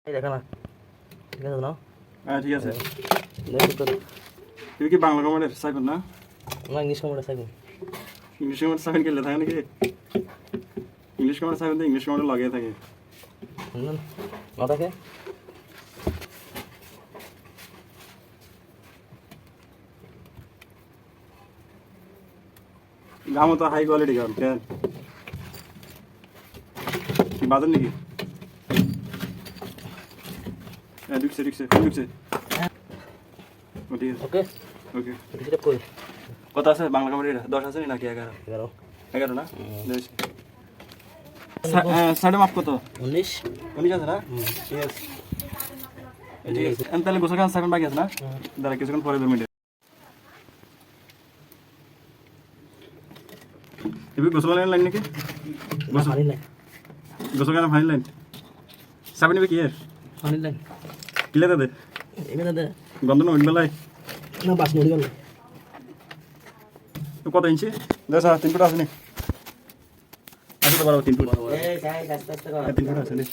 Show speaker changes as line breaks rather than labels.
এই দেখো না, ঠিক আছে না?
হ্যাঁ ঠিক আছে।
দেখো তো,
তুমি কি বাংলা কমেন্টের সাইকেল না?
না ইংলিশ কমেন্ট আছে।
ইংলিশ কমেন্ট সাইকেল খেলে থাকে নাকি? English comment cycle English comment লাগিয়ে থাকে।
না থাকে
গামো তো হাই কোয়ালিটি গাম কেন কি বাজার নাকি? হ্যাঁ ঢুকছে ওকে
ওকে
ওকে
সেটা কই
কত আছে বাংলা কমেডি 10 আছে নাকি 11? 11 না? সাইডে মাপ কত?
19
আছে না? ঠিক আছে ঠিক আছে তাহলে গোসল খান সেকেন্ড বাকি আছে না? দাঁড়া কিছুক্ষণ পরে 2 মিনিট এবার গোসল লাইন নাকি?
পানি লাইন,
গোসল খান ফাইন লাইন সাবিন কি এর
পানি লাইন
কিলে দে
এমনি দাদা
গন্ধ না উঠবেলাই
না বাস নড়ি গেল।
কত ইঞ্চি? 3 ফুট আছে নি? আছে তো বড় 3 ফুট।
এই যাই আস্তে আস্তে কর।
3 ফুট আছে নি?